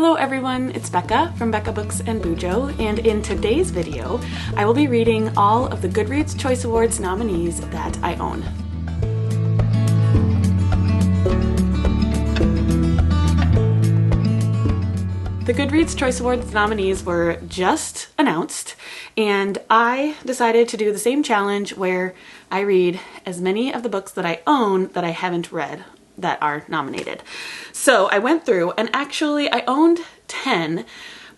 Hello everyone, it's Becca from BEKAHBOOKSANDBUJO, and in today's video, I will be reading all of the Goodreads Choice Awards nominees that I own. The Goodreads Choice Awards nominees were just announced, and I decided to do the same challenge where I read as many of the books that I own that I haven't read that are nominated. So I went through, and actually I owned 10,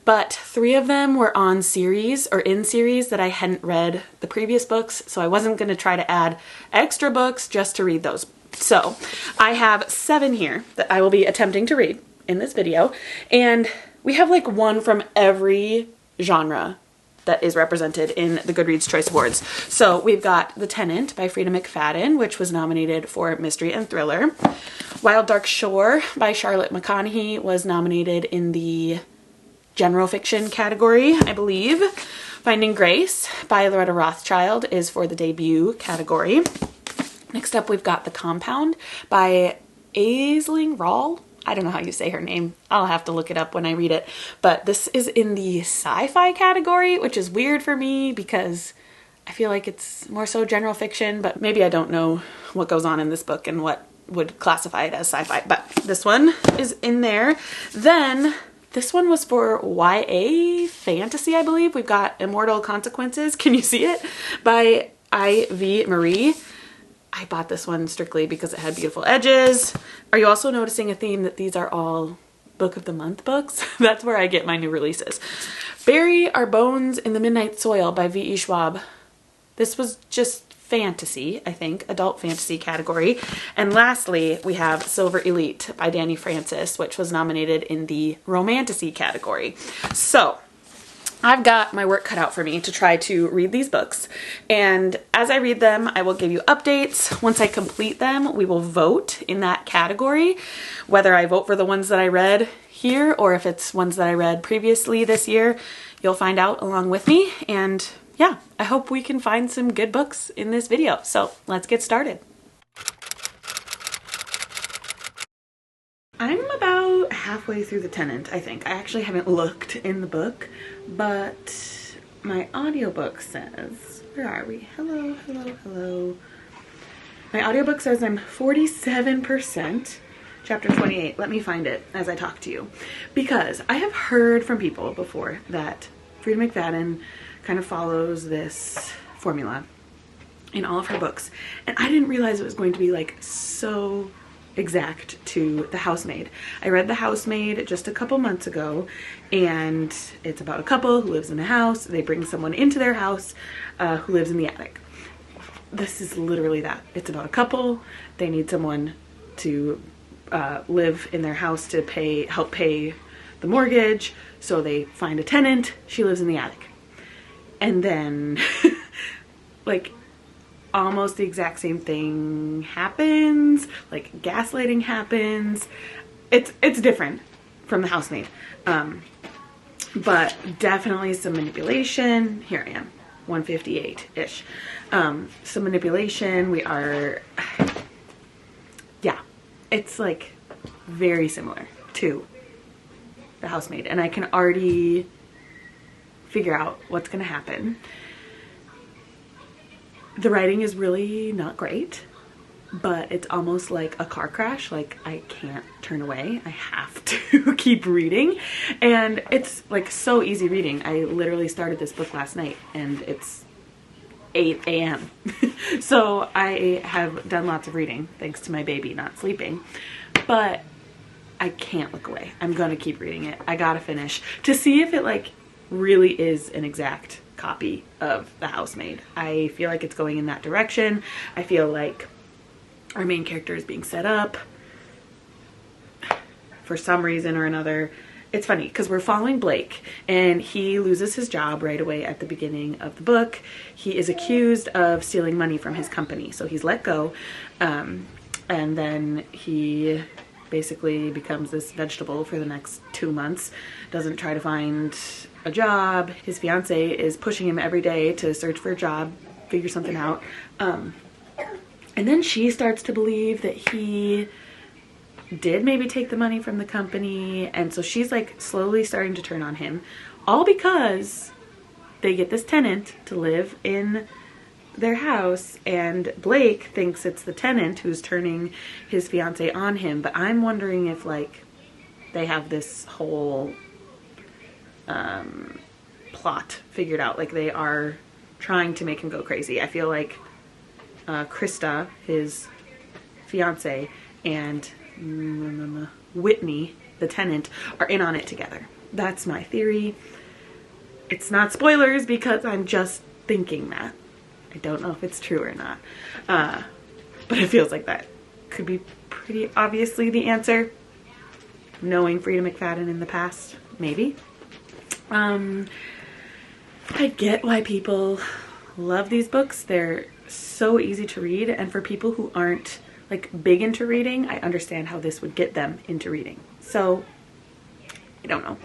but 3 of them were on series or in series that I hadn't read the previous books, so I wasn't going to try to add extra books just to read those. So I have 7 here that I will be attempting to read in this video, and we have like one from every genre that is represented in the Goodreads Choice Awards. So we've got The Tenant by Freida McFadden, which was nominated for Mystery and Thriller. Wild Dark Shore by Charlotte McConaughey was nominated in the general fiction category, I believe. Finding Grace by Loretta Rothschild is for the debut category. Next up, we've got The Compound by Aisling Rawle. I don't know how you say her name. I'll have to look it up when I read it. But this is in the sci-fi category, which is weird for me because I feel like it's more so general fiction, but maybe I don't know what goes on in this book and what would classify it as sci-fi. But this one is in there. Then this one was for YA fantasy, I believe. We've got Immortal Consequences. Can you see it? By I.V. Marie. I bought this one strictly because it had beautiful edges. Are you also noticing a theme that these are all Book of the Month books? That's where I get my new releases. Bury Our Bones in the Midnight Soil by V.E. Schwab. This was just fantasy, I think, adult fantasy category. And lastly, we have Silver Elite by Danny Francis, which was nominated in the romantasy category. So I've got my work cut out for me to try to read these books, and as I read them, I will give you updates. Once I complete them, we will vote in that category, whether I vote for the ones that I read here or if it's ones that I read previously this year. You'll find out along with me, and yeah, I hope we can find some good books in this video. So let's get started. I'm about halfway through The Tenant, I think. I actually haven't looked in the book, but my audiobook says, where are we? Hello, hello, hello. My audiobook says I'm 47%, chapter 28. Let me find it as I talk to you. Because I have heard from people before that Freida McFadden kind of follows this formula in all of her books. And I didn't realize it was going to be like so exact to The Housemaid. I read The Housemaid just a couple months ago, and it's about a couple who lives in a house. They bring someone into their house who lives in the attic. This is literally that. It's about a couple. They need someone to live in their house to help pay the mortgage, so they find a tenant. She lives in the attic. And then like almost the exact same thing happens, like gaslighting happens. It's different from The Housemaid, but definitely some manipulation. Here I am, 158-ish. Some manipulation. Yeah, it's like very similar to The Housemaid, and I can already figure out what's gonna happen. The writing is really not great, but it's almost like a car crash. Like, I can't turn away. I have to keep reading, and it's like so easy reading. I literally started this book last night, and it's 8 a.m. So I have done lots of reading thanks to my baby not sleeping, but I can't look away. I'm gonna keep reading it. I gotta finish to see if it like really is an exact copy of The Housemaid. I feel like it's going in that direction. I feel like our main character is being set up for some reason or another. It's funny because we're following Blake, and he loses his job right away at the beginning of the book. He is accused of stealing money from his company, so he's let go, and then he basically becomes this vegetable for the next 2 months, doesn't try to find a job. His fiance is pushing him every day to search for a job, figure something out. And then she starts to believe that he did maybe take the money from the company. And so she's like slowly starting to turn on him, all because they get this tenant to live in their house, and Blake thinks it's the tenant who's turning his fiance on him. But I'm wondering if like they have this whole plot figured out, like they are trying to make him go crazy. I feel like Krista, his fiance, and Whitney, the tenant, are in on it together. That's my theory. It's not spoilers because I'm just thinking that. I don't know if it's true or not. But it feels like that could be pretty obviously the answer. Knowing Frida McFadden in the past, maybe. I get why people love these books. They're so easy to read, and for people who aren't like big into reading, I understand how this would get them into reading. So I don't know.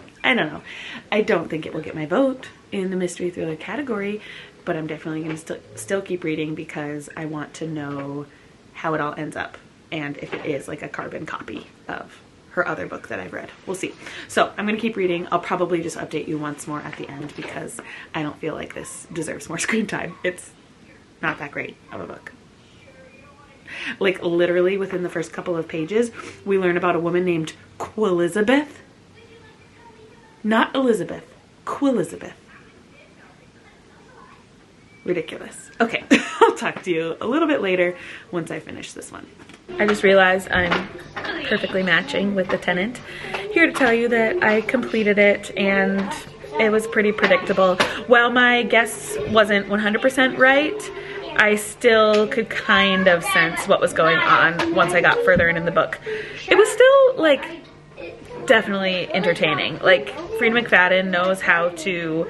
I don't think it will get my vote in the mystery thriller category, but I'm definitely going to still keep reading because I want to know how it all ends up and if it is like a carbon copy of her other book that I've read. We'll see. So I'm going to keep reading. I'll probably just update you once more at the end because I don't feel like this deserves more screen time. It's not that great of a book. Like literally within the first couple of pages, we learn about a woman named Quilizabeth. Not Elizabeth, Quilizabeth. Ridiculous. Okay, I'll talk to you a little bit later once I finish this one. I just realized I'm perfectly matching with the Tenant. Here to tell you that I completed it and it was pretty predictable. While my guess wasn't 100% right, I still could kind of sense what was going on once I got further in the book. It was still like definitely entertaining. Like Frida McFadden knows how to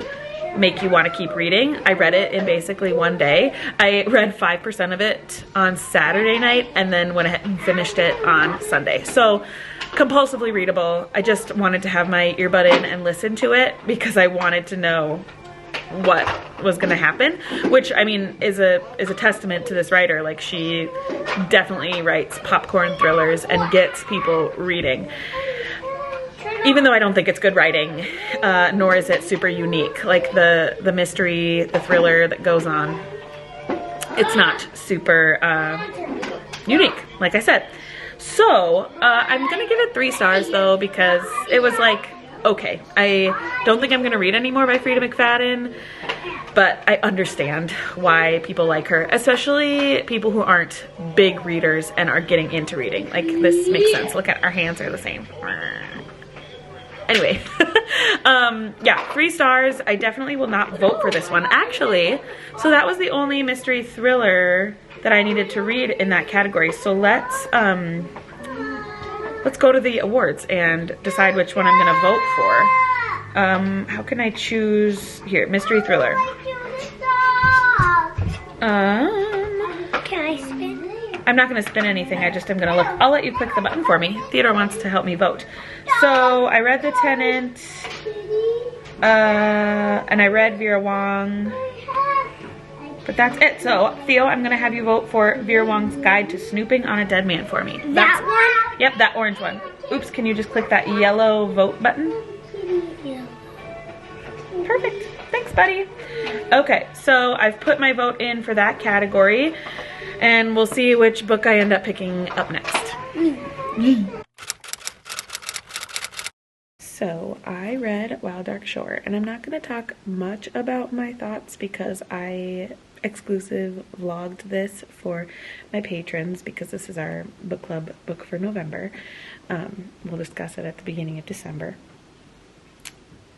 make you want to keep reading. I read it in basically one day. I read 5% of it on Saturday night and then went ahead and finished it on Sunday. So compulsively readable. I just wanted to have my earbud in and listen to it because I wanted to know what was going to happen, which I mean is a testament to this writer. Like she definitely writes popcorn thrillers and gets people reading. Even though I don't think it's good writing, nor is it super unique. Like the mystery, the thriller that goes on, it's not super unique, like I said. So I'm gonna give it 3 stars though, because it was like, okay, I don't think I'm gonna read anymore by Frida McFadden, but I understand why people like her, especially people who aren't big readers and are getting into reading. Like this makes sense. Look at our hands are the same. Anyway, yeah, 3 stars. I definitely will not vote for this one. Actually, so that was the only mystery thriller that I needed to read in that category. So let's go to the awards and decide which one I'm gonna vote for. How can I choose here? Mystery thriller. Can I spin? I'm not going to spin anything. I just am going to look. I'll let you click the button for me. Theodore wants to help me vote. So I read The Tenant, and I read Vera Wong, but that's it. So Theo, I'm going to have you vote for Vera Wong's Guide to Snooping on a Dead Man for me. That one? Yep, that orange one. Oops, can you just click that yellow vote button? Yeah. Perfect. Thanks, buddy. Okay, so I've put my vote in for that category, and we'll see which book I end up picking up next. So I read Wild Dark Shore, and I'm not going to talk much about my thoughts because I exclusive vlogged this for my patrons because this is our book club book for November. We'll discuss it at the beginning of December.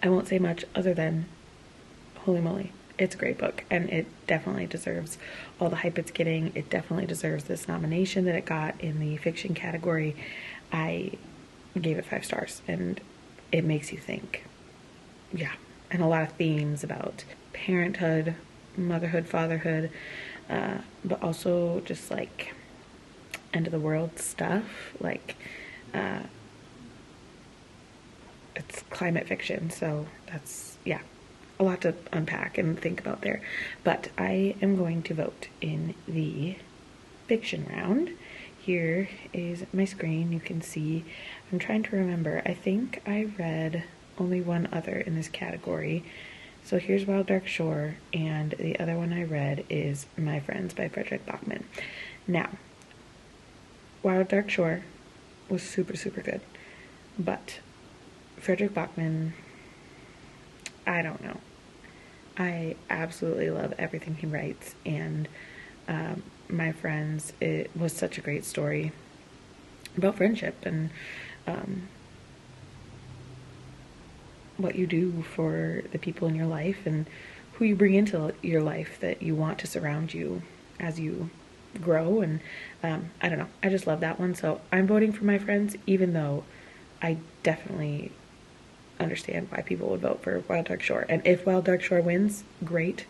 I won't say much other than holy moly, it's a great book, and it definitely deserves all the hype it's getting. It definitely deserves this nomination that it got in the fiction category. I gave it 5 stars, and it makes you think. Yeah, and a lot of themes about parenthood, motherhood, fatherhood, but also just like end of the world stuff. Like it's climate fiction, so that's, yeah, a lot to unpack and think about there. But I am going to vote in the fiction round. here is my screen. You can see, I'm trying to remember. I think I read only one other in this category. So here's Wild Dark Shore, and the other one I read is My Friends by Frederick Bachman. Now, Wild Dark Shore was super, super good, but Frederick Bachman, I don't know. I absolutely love everything he writes, and My Friends, it was such a great story about friendship and what you do for the people in your life and who you bring into your life that you want to surround you as you grow. And I don't know, I just love that one. So I'm voting for My Friends, even though I definitely understand why people would vote for Wild Dark Shore. And if Wild Dark Shore wins, great.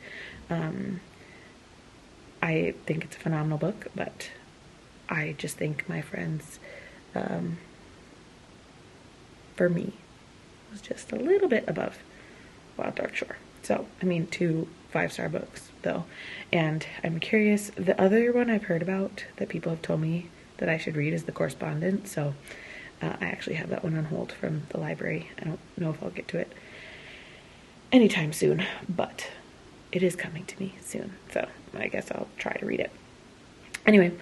I think it's a phenomenal book, but I just think My Friends, for me, was just a little bit above Wild Dark Shore. So, I mean, 2 5-star books, though. And I'm curious, the other one I've heard about that people have told me that I should read is The Correspondent. So, I actually have that one on hold from the library. I don't know if I'll get to it anytime soon, but it is coming to me soon. So, I guess I'll try to read it. Anyway,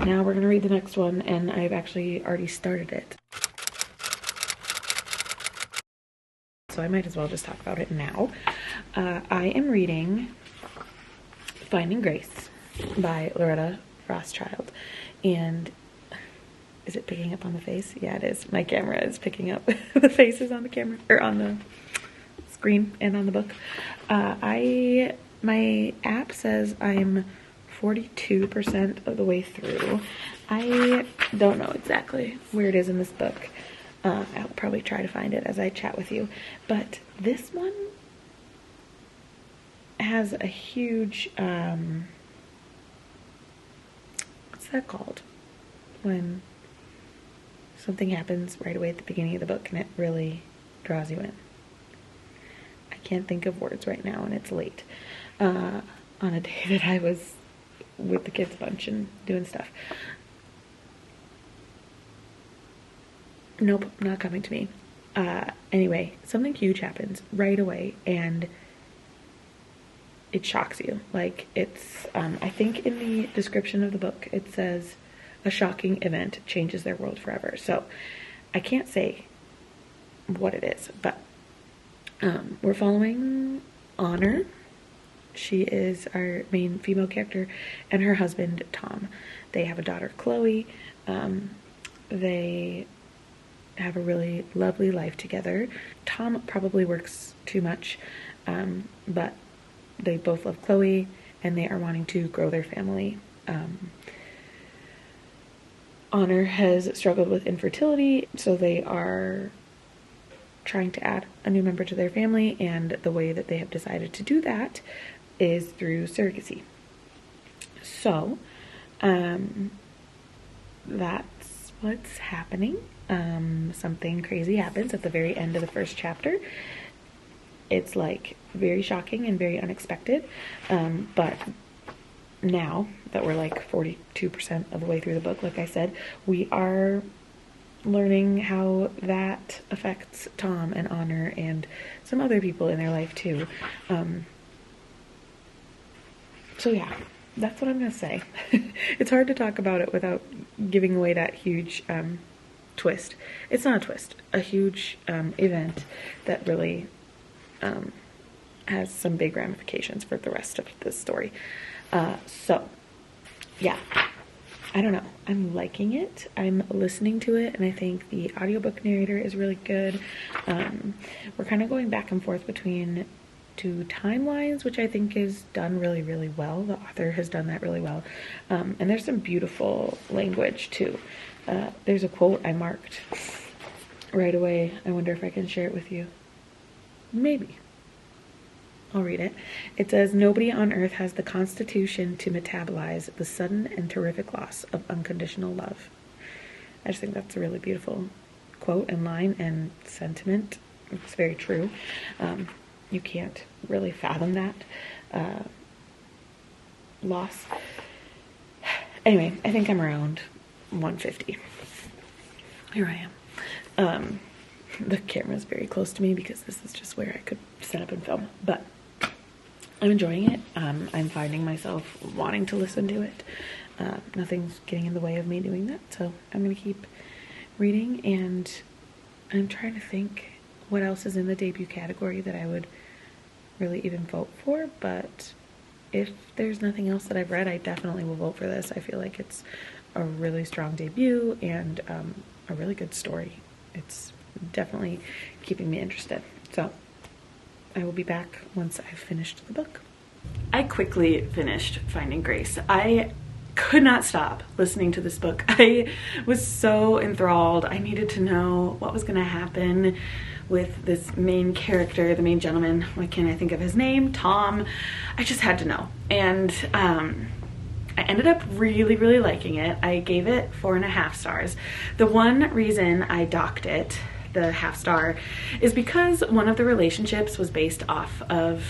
now we're going to read the next one, and I've actually already started it. So I might as well just talk about it now. I am reading Finding Grace by Loretta Rothschild. And is it picking up on the face? Yeah, it is. My camera is picking up the faces on the camera, or on the screen and on the book. My app says I'm 42% of the way through. I don't know exactly where it is in this book. I'll probably try to find it as I chat with you. But this one has a huge, what's that called? When something happens right away at the beginning of the book and it really draws you in. I can't think of words right now, and it's late. On a day that I was with the kids bunch and doing stuff. Nope, not coming to me. Anyway, something huge happens right away, and it shocks you. Like, it's, I think in the description of the book, it says, a shocking event changes their world forever. So, I can't say what it is, but we're following Honor. She is our main female character, and her husband, Tom. They have a daughter, Chloe. They have a really lovely life together. Tom probably works too much, but they both love Chloe, and they are wanting to grow their family. Honor has struggled with infertility, so they are trying to add a new member to their family, and the way that they have decided to do that is through surrogacy. So, that's what's happening. Something crazy happens at the very end of the first chapter. It's like very shocking and very unexpected. But now that we're like 42% of the way through the book, like I said, we are learning how that affects Tom and Honor and some other people in their life too. So yeah, that's what I'm gonna say. It's hard to talk about it without giving away that huge twist. It's not a twist, a huge event that really has some big ramifications for the rest of the story. So yeah, I don't know. I'm liking it. I'm listening to it, and I think the audiobook narrator is really good. We're kind of going back and forth between 2 timelines, which I think is done really, really well. The author has done that really well. And there's some beautiful language too. There's a quote I marked right away. I wonder if I can share it with you. Maybe. I'll read it. It says, "Nobody on earth has the constitution to metabolize the sudden and terrific loss of unconditional love." I just think that's a really beautiful quote and line and sentiment. It's very true. You can't really fathom that loss. Anyway, I think I'm around 150. Here I am. The camera is very close to me because this is just where I could set up and film, but I'm enjoying it. I'm finding myself wanting to listen to it. Nothing's getting in the way of me doing that, so I'm gonna keep reading, and I'm trying to think what else is in the debut category that I would really even vote for, but if there's nothing else that I've read, I definitely will vote for this. I feel like it's a really strong debut and a really good story. It's definitely keeping me interested. So I will be back once I've finished the book. I quickly finished Finding Grace. I could not stop listening to this book. I was so enthralled. I needed to know what was going to happen with this main character, the main gentleman. Why can't I think of his name? Tom. I just had to know. And I ended up really, really liking it. I gave it 4.5 stars. The one reason I docked it the half star is because one of the relationships was based off of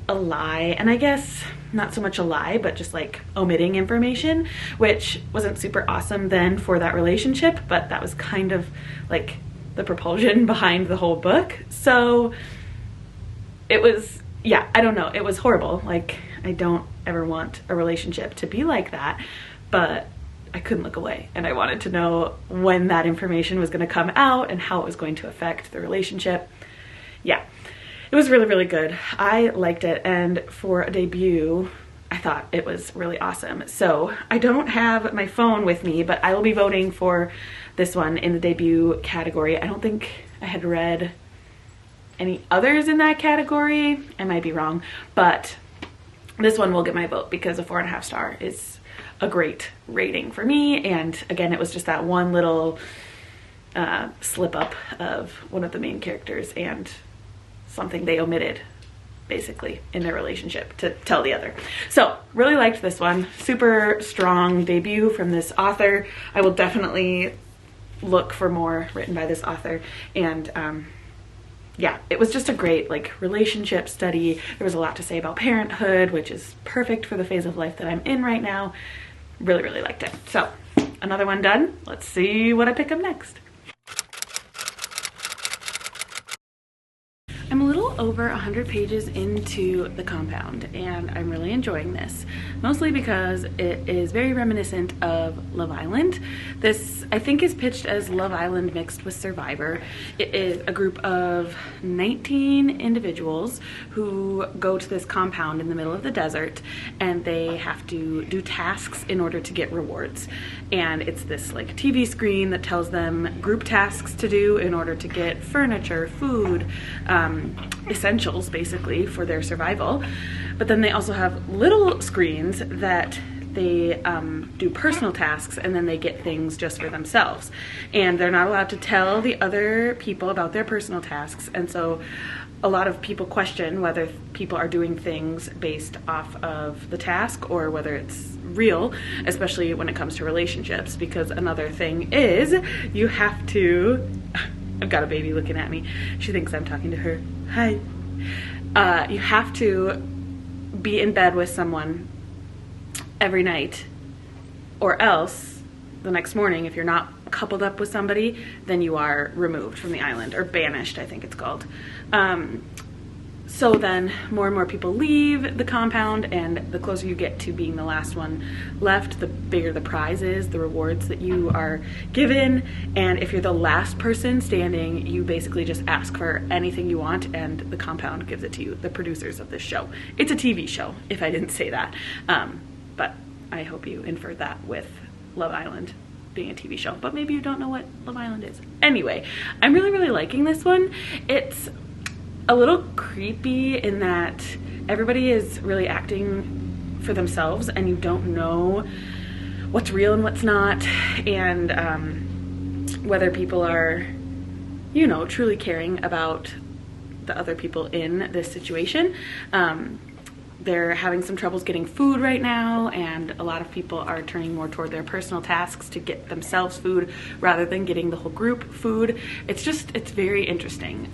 a lie, and I guess not so much a lie, but just like omitting information, which wasn't super awesome then for that relationship, but that was kind of like the propulsion behind the whole book. So it was, yeah, I don't know, it was horrible. Like, I don't ever want a relationship to be like that, but I couldn't look away, and I wanted to know when that information was going to come out and how it was going to affect the relationship. Yeah, it was really, really good. I liked it, and for a debut, I thought it was really awesome. So I don't have my phone with me, but I will be voting for this one in the debut category. I don't think I had read any others in that category. I might be wrong, but this one will get my vote because a 4.5 star is a great rating for me. And again, it was just that one little slip up of one of the main characters and something they omitted basically in their relationship to tell the other. So really liked this one. Super strong debut from this author. I will definitely look for more written by this author. And yeah, it was just a great like relationship study. There was a lot to say about parenthood, which is perfect for the phase of life that I'm in right now. Really, really liked it. So another one done. Let's see what I pick up next. I'm a little over 100 pages into The Compound, and I'm really enjoying this, mostly because it is very reminiscent of Love Island. This, I think, is pitched as Love Island mixed with Survivor. It is a group of 19 individuals who go to this compound in the middle of the desert, and they have to do tasks in order to get rewards. And it's this like TV screen that tells them group tasks to do in order to get furniture, food, essentials basically for their survival. But then they also have little screens that they do personal tasks, and then they get things just for themselves, and they're not allowed to tell the other people about their personal tasks. And so a lot of people question whether people are doing things based off of the task or whether it's real, especially when it comes to relationships, because another thing is you have to I've got a baby looking at me. She thinks I'm talking to her. Hi. You have to be in bed with someone every night, or else the next morning, if you're not coupled up with somebody, then you are removed from the island, or banished, I think it's called. So then more and more people leave the compound, and the closer you get to being the last one left, the bigger the prize is, the rewards that you are given. And if you're the last person standing, you basically just ask for anything you want, and the compound gives it to you, the producers of this show. It's a TV show, if I didn't say that. But I hope you inferred that with Love Island being a TV show, but maybe you don't know what Love Island is. Anyway, I'm really, really liking this one. It's a little creepy in that everybody is really acting for themselves, and you don't know what's real and what's not, and whether people are, you know, truly caring about the other people in this situation. They're having some troubles getting food right now, and a lot of people are turning more toward their personal tasks to get themselves food rather than getting the whole group food. It's very interesting.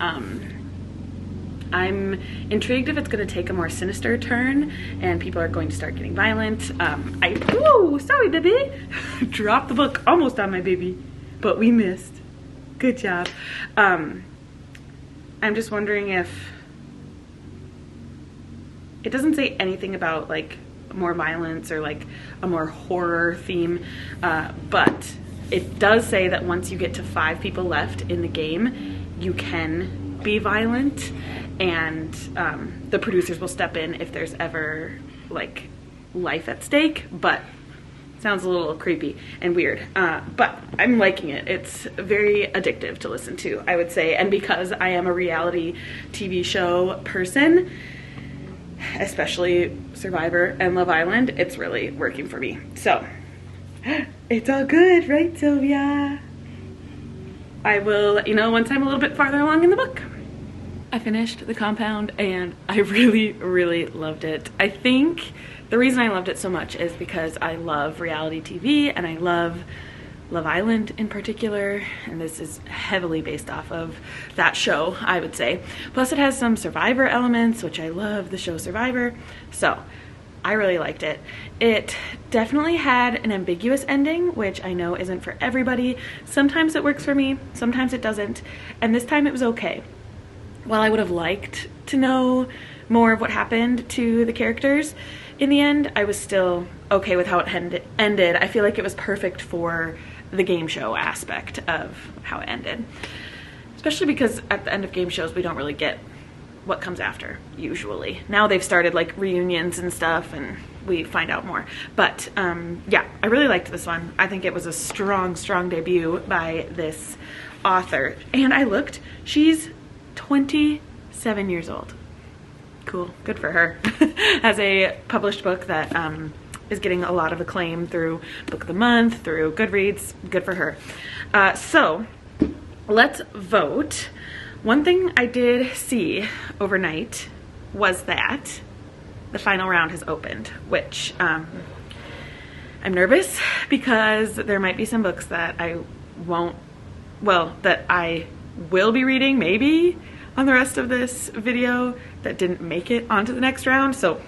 I'm intrigued if it's going to take a more sinister turn and people are going to start getting violent. Sorry, baby. Dropped the book almost on my baby, but we missed. Good job. I'm just wondering if it doesn't say anything about like more violence or like a more horror theme, but it does say that once you get to 5 people left in the game, you can be violent, and the producers will step in if there's ever like life at stake. But sounds a little creepy and weird, but I'm liking it. It's very addictive to listen to, I would say, and because I am a reality TV show person, especially Survivor and Love Island, it's really working for me. So it's all good, right, Sylvia? I will let you know once I'm a little bit farther along in the book. I finished The Compound and I really, really loved it. I think the reason I loved it so much is because I love reality TV and I love Love Island in particular, and this is heavily based off of that show, I would say. Plus it has some Survivor elements, which I love the show Survivor, so I really liked it. It definitely had an ambiguous ending, which I know isn't for everybody. Sometimes it works for me, sometimes it doesn't, and this time it was okay. While I would have liked to know more of what happened to the characters, in the end, I was still okay with how it ended. I feel like it was perfect for the game show aspect of how it ended. Especially because at the end of game shows, we don't really get what comes after, usually. Now they've started like reunions and stuff and we find out more. But yeah, I really liked this one. I think it was a strong, strong debut by this author. And I looked, she's 27 years old. Cool, good for her. Has a published book that is getting a lot of acclaim through Book of the Month, through Goodreads. Good for her. So let's vote. One thing I did see overnight was that the final round has opened, which I'm nervous because there might be some books that I will be reading maybe on the rest of this video that didn't make it onto the next round. So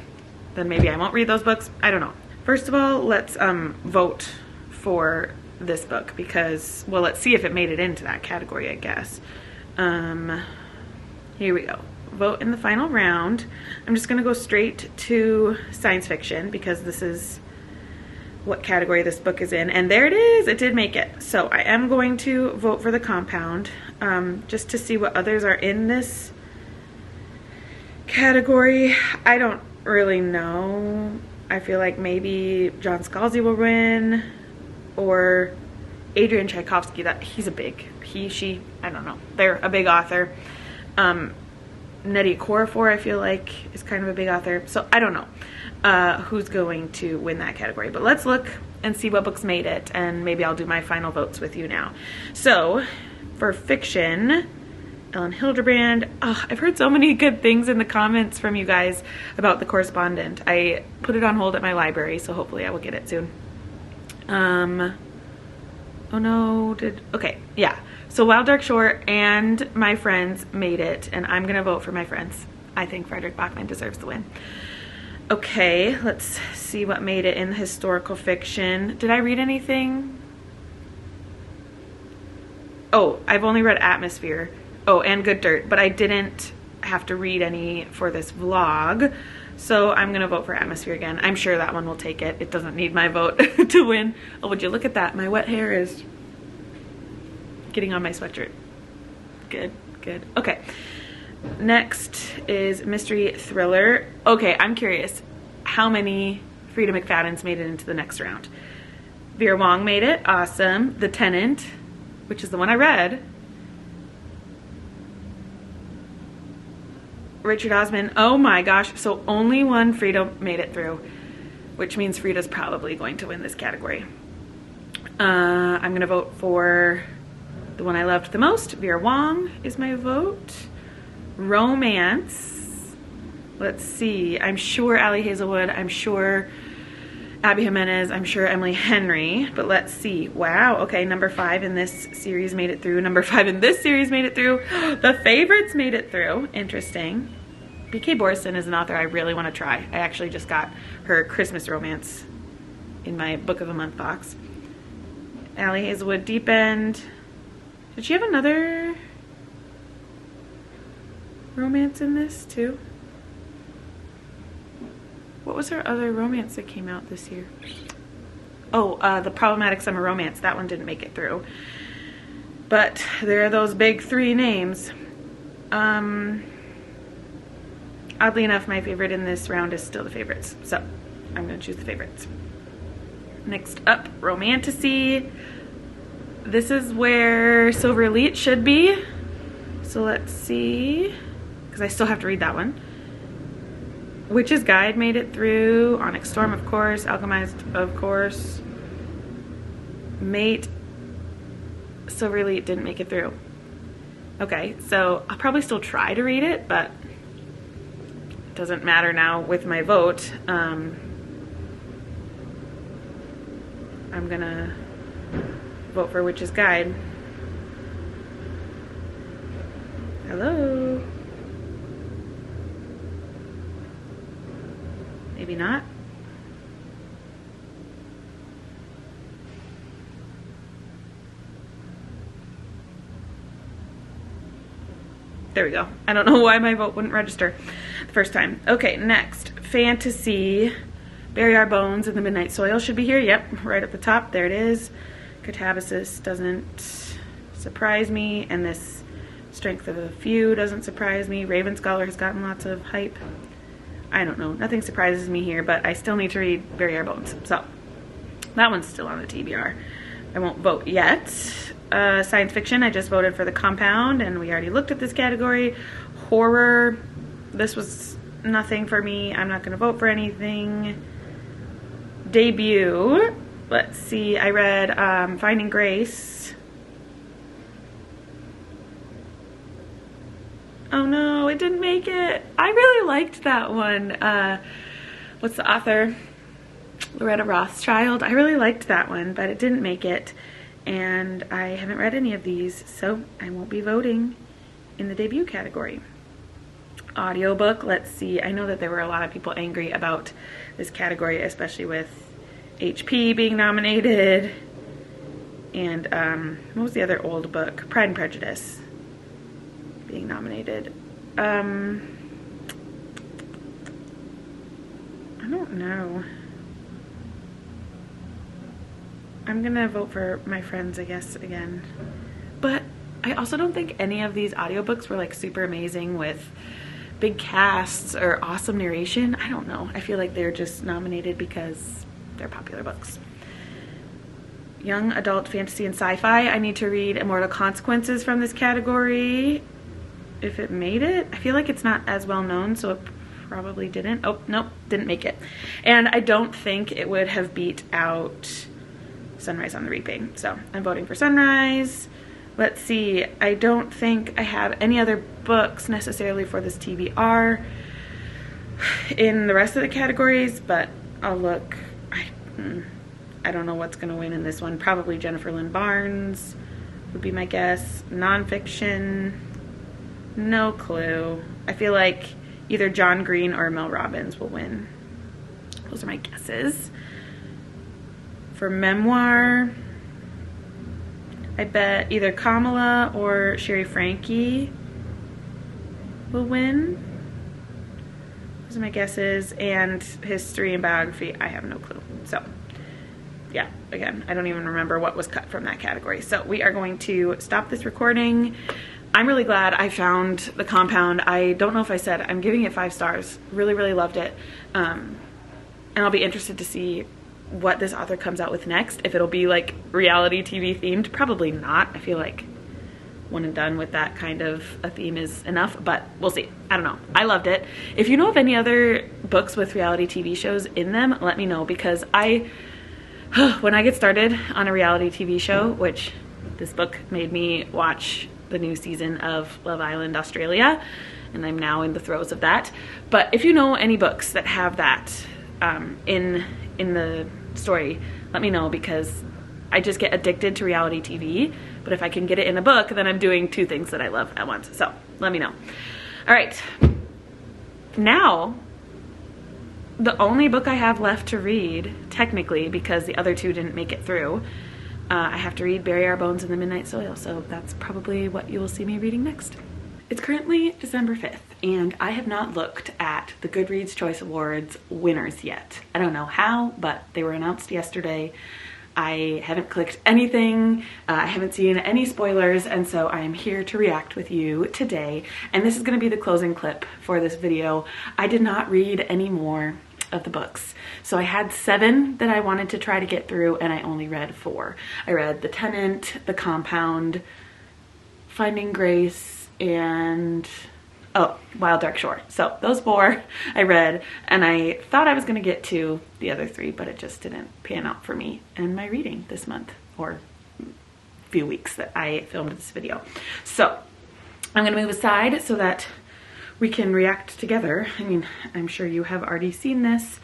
then maybe I won't read those books. I don't know. First of all, let's vote for this book because, well, let's see if it made it into that category, I guess. Here we go. Vote in the final round. I'm just gonna go straight to science fiction because this is what category this book is in, and there it is. It did make it. So I am going to vote for The Compound, just to see what others are in this category. I don't really know. I feel like maybe John Scalzi will win, or Adrian Tchaikovsky. That he's a big, she, I don't know. They're a big author. Nnedi Okorafor, I feel like, is kind of a big author. So I don't know who's going to win that category. But let's look and see what books made it, and maybe I'll do my final votes with you now. So for fiction, Ellen Hilderbrand. Oh, I've heard so many good things in the comments from you guys about The Correspondent. I put it on hold at my library, so hopefully I will get it soon. Oh no, okay, yeah. So Wild Dark Shore and My Friends made it, and I'm gonna vote for My Friends. I think Frederick Bachman deserves the win. Okay, let's see what made it in the historical fiction. Did I read anything? Oh, I've only read Atmosphere. Oh, and Good Dirt, but I didn't have to read any for this vlog, so I'm gonna vote for Atmosphere again. I'm sure that one will take it. It doesn't need my vote to win. Oh, would you look at that? My wet hair is getting on my sweatshirt. Good, good. Okay, next is Mystery Thriller. Okay, I'm curious, how many Frida McFadden's made it into the next round? Vera Wong made it, awesome. The Tenant, which is the one I read. Richard Osman, oh my gosh, so only one Frida made it through, which means Frida's probably going to win this category. I'm gonna vote for the one I loved the most. Vera Wong is my vote. Romance, let's see, I'm sure Allie Hazelwood, I'm sure Abby Jimenez, I'm sure Emily Henry, but let's see. Wow, okay, number 5 in this series made it through. Number 5 in this series made it through. The Favorites made it through. Interesting. B.K. Borison is an author I really want to try. I actually just got her Christmas romance in my Book of the Month box. Allie Hazelwood, Deep End. Did she have another romance in this too? What was her other romance that came out this year? Oh, The Problematic Summer Romance. That one didn't make it through. But there are those big 3 names. Oddly enough, my favorite in this round is still The Favorites. So I'm going to choose The Favorites. Next up, Romantasy. This is where Silver Elite should be. So let's see. Because I still have to read that one. Witch's Guide made it through. Onyx Storm, of course. Alchemized, of course. Mate. Silver Elite didn't make it through. Okay, so I'll probably still try to read it, but it doesn't matter now with my vote. I'm gonna vote for Witch's Guide. Hello? Maybe not. There we go. I don't know why my vote wouldn't register the first time. Okay, next. Fantasy. Bury Our Bones in the Midnight Soil should be here. Yep, right at the top. There it is. Catabasis doesn't surprise me, and this Strength of a Few doesn't surprise me. Raven Scholar has gotten lots of hype. I don't know. Nothing surprises me here, but I still need to read Bury Our Bones. So that one's still on the TBR. I won't vote yet. Science fiction, I just voted for The Compound, and we already looked at this category. Horror, this was nothing for me. I'm not going to vote for anything. Debut, let's see. I read Finding Grace. Oh no, it didn't make it. I really liked that one. What's the author? Loretta Rothschild. I really liked that one, but it didn't make it. And I haven't read any of these, so I won't be voting in the debut category. Audiobook, let's see. I know that there were a lot of people angry about this category, especially with HP being nominated. And what was the other old book? Pride and Prejudice being nominated. I don't know. I'm gonna vote for My Friends, I guess, again. But I also don't think any of these audiobooks were like super amazing with big casts or awesome narration. I don't know. I feel like they're just nominated because they're popular books. Young adult fantasy and sci-fi. I need to read Immortal Consequences from this category. If it made it, I feel like it's not as well known, so it probably didn't. Oh, nope, didn't make it. And I don't think it would have beat out Sunrise on the Reaping. So I'm voting for Sunrise. Let's see. I don't think I have any other books necessarily for this TBR in the rest of the categories, but I'll look. I don't know what's going to win in this one. Probably Jennifer Lynn Barnes would be my guess. Nonfiction, no clue. I feel like either John Green or Mel Robbins will win. Those are my guesses. For memoir, I bet either Kamala or Sherry Frankie will win. Those are my guesses. And history and biography, I have no clue. So, yeah, again, I don't even remember what was cut from that category. So we are going to stop this recording. I'm really glad I found The Compound. I don't know if I said, I'm giving it 5 stars. Really, really loved it. And I'll be interested to see what this author comes out with next. If it'll be like reality TV themed, probably not. I feel like one and done with that kind of a theme is enough, but we'll see. I don't know. I loved it. If you know of any other books with reality TV shows in them, let me know, because when I get started on a reality TV show, which this book made me watch the new season of Love Island Australia, and I'm now in the throes of that. But if you know any books that have that, in the story, let me know, because I just get addicted to reality TV. But if I can get it in a book, then I'm doing two things that I love at once. So let me know. All right. Now, the only book I have left to read, technically, because the other two didn't make it through, I have to read Bury Our Bones in the Midnight Soil. So that's probably what you will see me reading next. It's currently December 5th, and I have not looked at the Goodreads Choice Awards winners yet. I don't know how, but they were announced yesterday. I haven't clicked anything, I haven't seen any spoilers, and so I am here to react with you today. And this is going to be the closing clip for this video. I did not read any more of the books. So I had 7 that I wanted to try to get through, and I only read 4. I read The Tenant, The Compound, Finding Grace, and Wild Dark Shore. So those 4 I read, and I thought I was going to get to the other 3, but it just didn't pan out for me and my reading this month, or few weeks that I filmed this video. So I'm going to move aside so that we can react together. I mean, I'm sure you have already seen this,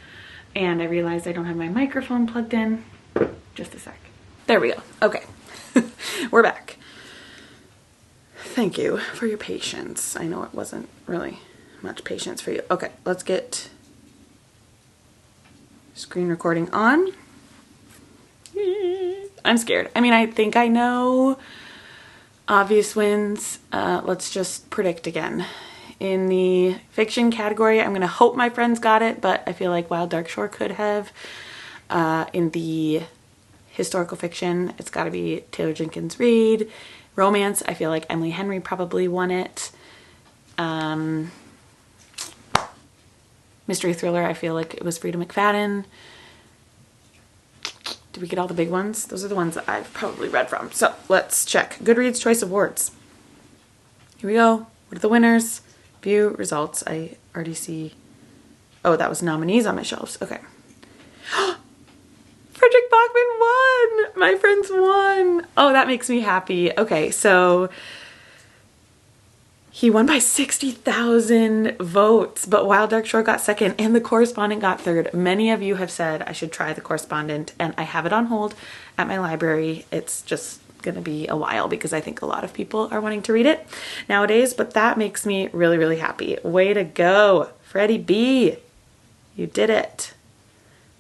and I realized I don't have my microphone plugged in. Just a sec. There we go. Okay. We're back. Thank you for your patience. I know it wasn't really much patience for you. Okay, let's get screen recording on. I'm scared. I mean, I think I know obvious wins. Let's just predict again. In the fiction category, I'm gonna hope my friends got it, but I feel like Wild Dark Shore could have. In the historical fiction, it's gotta be Taylor Jenkins Reid. Romance, I feel like Emily Henry probably won it. Mystery thriller, I feel like it was Frida McFadden. Did we get all the big ones? Those are the ones that I've probably read from. So let's check. Goodreads Choice Awards. Here we go. What are the winners? View results. I already see. Oh, that was nominees on my shelves. Okay. Frederick Bachman won! My friends won! Oh, that makes me happy. Okay, so he won by 60,000 votes, but Wild Dark Shore got second and The Correspondent got third. Many of you have said I should try The Correspondent, and I have it on hold at my library. It's just gonna be a while because I think a lot of people are wanting to read it nowadays, but that makes me really, really happy. Way to go, Freddie B. You did it.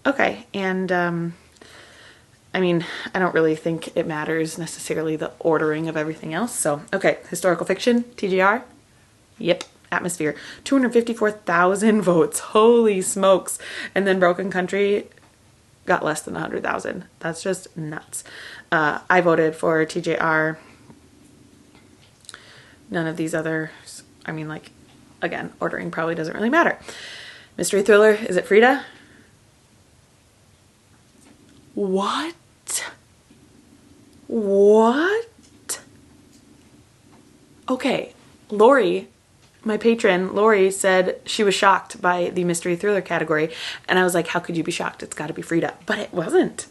Okay, and I mean, I don't really think it matters necessarily the ordering of everything else. So, okay, historical fiction, TJR. Yep, atmosphere. 254,000 votes. Holy smokes. And then Broken Country got less than 100,000. That's just nuts. I voted for TJR. None of these others, I mean, like, again, ordering probably doesn't really matter. Mystery thriller, is it Frida? What? What? Okay, Lori, my patron, Lori, said she was shocked by the mystery thriller category, and I was like, how could you be shocked? It's gotta be Frida. But it wasn't.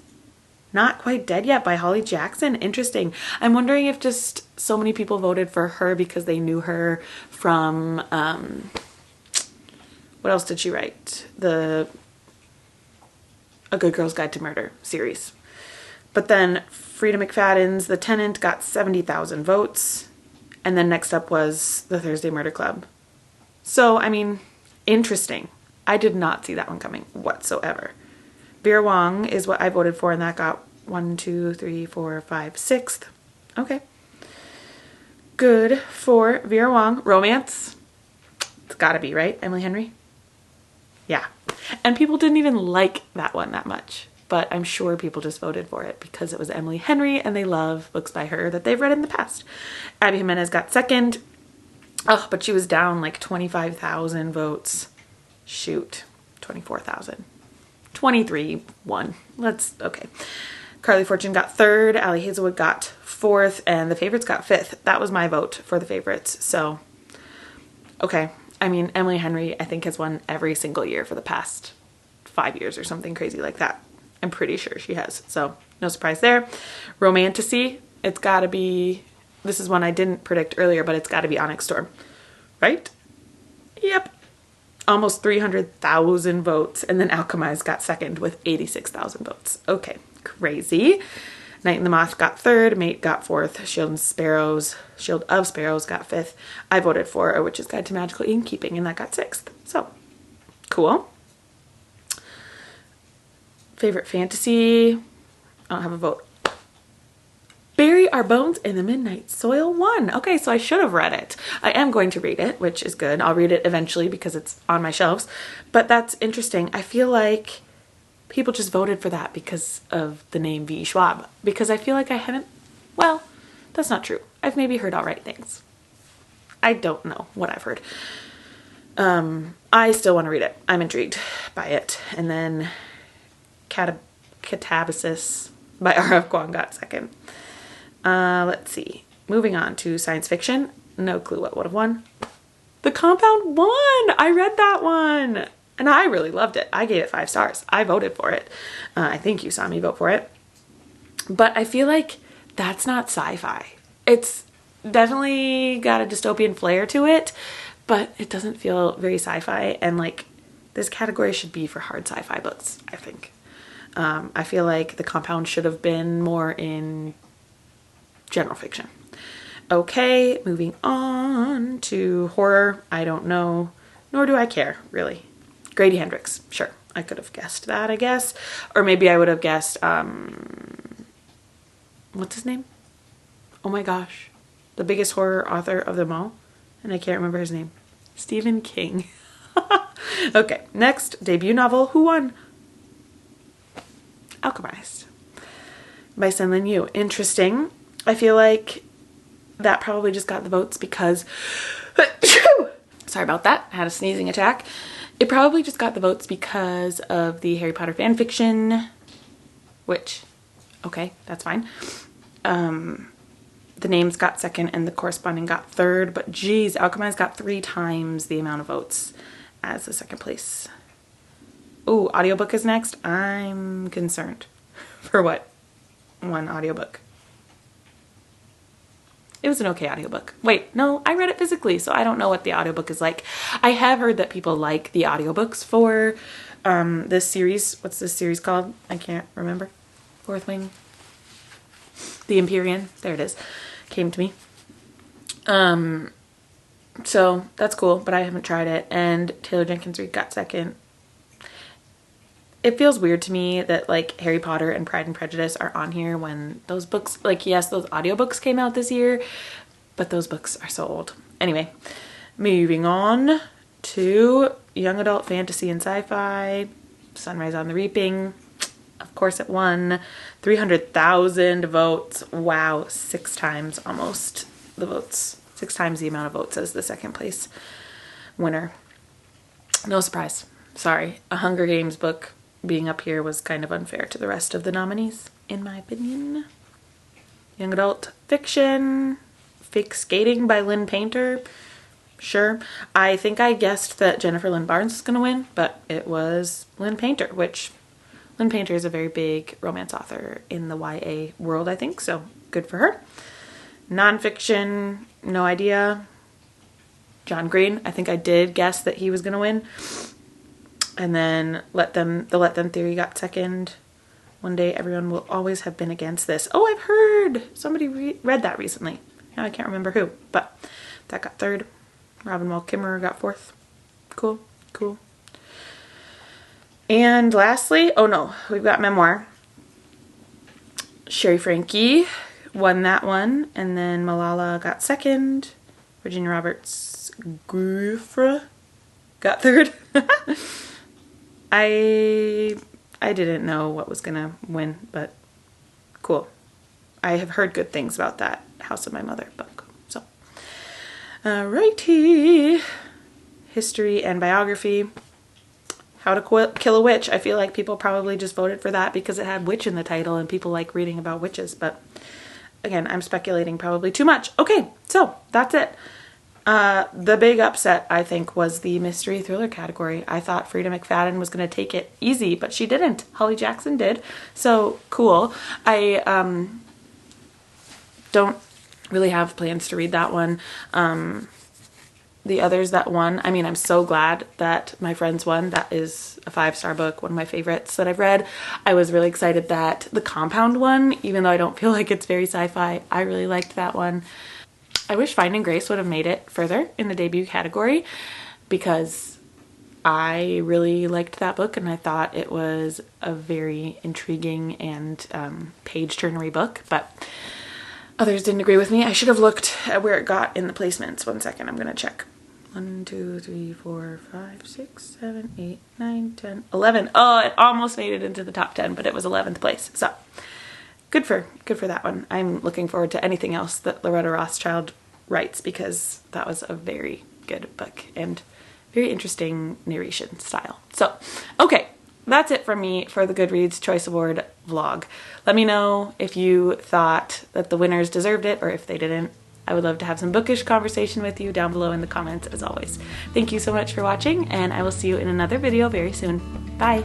Not Quite Dead Yet by Holly Jackson. Interesting. I'm wondering if just so many people voted for her because they knew her from, what else did she write? A Good Girl's Guide to Murder series. But then Frida McFadden's The Tenant got 70,000 votes. And then next up was The Thursday Murder Club. So, I mean, interesting. I did not see that one coming whatsoever. Vera Wong is what I voted for, and that got 1, 2, 3, 4, 5, 6th. Okay. Good for Vera Wong. Romance. It's gotta be, right? Emily Henry? Yeah. And people didn't even like that one that much, but I'm sure people just voted for it because it was Emily Henry and they love books by her that they've read in the past. Abby Jimenez got second. Oh, but she was down like 25,000 votes. Shoot, 24,000. 23 won. Okay. Carly Fortune got third. Allie Hazelwood got fourth, and The Favorites got fifth. That was my vote for The Favorites. So, okay. I mean, Emily Henry, I think, has won every single year for the past 5 years or something crazy like that. I'm pretty sure she has. So, no surprise there. Romantasy, it's gotta be, this is one I didn't predict earlier, but it's gotta be Onyx Storm. Right? Yep. almost 300,000 votes. And then Alchemized got second with 86,000 votes. Okay, crazy. Night and the Moth got third, Mate got fourth, Shield of Sparrows got fifth. I voted for A Witch's Guide to Magical Innkeeping, and that got sixth. So, cool. Favorite fantasy, I don't have a vote. Bury Our Bones in the Midnight Soil won. Okay, so I should have read it. I am going to read it, which is good. I'll read it eventually because it's on my shelves. But that's interesting. I feel like people just voted for that because of the name V. Schwab. Because I feel like I haven't, well, that's not true. I've maybe heard all right things. I don't know what I've heard. I still want to read it. I'm intrigued by it. And then Catabasis by R.F. Kuang got second. Let's see. Moving on to science fiction. No clue what would have won. The Compound won! I read that one! And I really loved it. I gave it 5 stars. I voted for it. I think you saw me vote for it. But I feel like that's not sci-fi. It's definitely got a dystopian flair to it, but it doesn't feel very sci-fi. And like, this category should be for hard sci-fi books, I think. I feel like The Compound should have been more in general fiction. Okay, moving on to horror. I don't know, nor do I care, really. Grady Hendrix, sure. I could have guessed that, I guess. Or maybe I would have guessed, what's his name? Oh my gosh. The biggest horror author of them all. And I can't remember his name. Stephen King. Okay, next, debut novel. Who won? Alchemized by Senlin Yu. Interesting. I feel like that probably just got the votes because sorry about that. I had a sneezing attack. It probably just got the votes because of the Harry Potter fan fiction, which, okay, that's fine. The names got second and the corresponding got third, but geez, Alchemized got 3 times the amount of votes as the second place. Oh, audiobook is next. I'm concerned. For what? One audiobook. It was an okay audiobook. Wait, no, I read it physically, so I don't know what the audiobook is like. I have heard that people like the audiobooks for this series. What's this series called? I can't remember. Fourth Wing. The Empyrean. There it is. Came to me. So that's cool, but I haven't tried it. And Taylor Jenkins Reid got second. It feels weird to me that like Harry Potter and Pride and Prejudice are on here when those books, like yes, those audiobooks came out this year, but those books are so old. Anyway, moving on to young adult fantasy and sci-fi, Sunrise on the Reaping. Of course it won. 300,000 votes. Wow, 6 times almost the votes. 6 times the amount of votes as the second place winner. No surprise. Sorry. A Hunger Games book being up here was kind of unfair to the rest of the nominees, in my opinion. Young adult fiction. Fake Skating by Lynn Painter. Sure. I think I guessed that Jennifer Lynn Barnes was going to win, but it was Lynn Painter, which Lynn Painter is a very big romance author in the YA world, I think, so good for her. Nonfiction, no idea. John Green, I think I did guess that he was going to win. And then the Let Them Theory got second. One Day Everyone Will Always Have Been Against This. Oh, I've heard somebody read that recently. Now I can't remember who, but that got third. Robin Wall Kimmerer got fourth. Cool, cool. And lastly, oh no, we've got memoir. Sherry Frankie won that one, and then Malala got second. Virginia Roberts Gouffre got third. I didn't know what was gonna win, but cool. I have heard good things about that House of My Mother book. So, alrighty. History and biography. How to Kill a Witch. I feel like people probably just voted for that because it had witch in the title and people like reading about witches, but again, I'm speculating probably too much. Okay, so that's it. The big upset, I think, was the mystery thriller category. I thought Frida McFadden was going to take it easy, but she didn't. Holly Jackson did. So cool. I don't really have plans to read that one. the others that won. I mean, I'm so glad that my friends won. That is a 5-star book, one of my favorites that I've read. I was really excited that The Compound won, even though I don't feel like it's very sci-fi. I really liked that one. I wish Finding Grace would have made it further in the debut category because I really liked that book and I thought it was a very intriguing and page-turnery book, but others didn't agree with me. I should have looked at where it got in the placements. One second, I'm gonna check. 1, 2, 3, 4, 5, 6, 7, 8, 9, 10, 11. Oh, it almost made it into the top 10, but it was 11th place. So good for that one. I'm looking forward to anything else that Loretta Rothschild writes because that was a very good book and very interesting narration style. So, okay, that's it from me for the Goodreads Choice Award vlog. Let me know if you thought that the winners deserved it or if they didn't. I would love to have some bookish conversation with you down below in the comments as always. Thank you so much for watching and I will see you in another video very soon. Bye!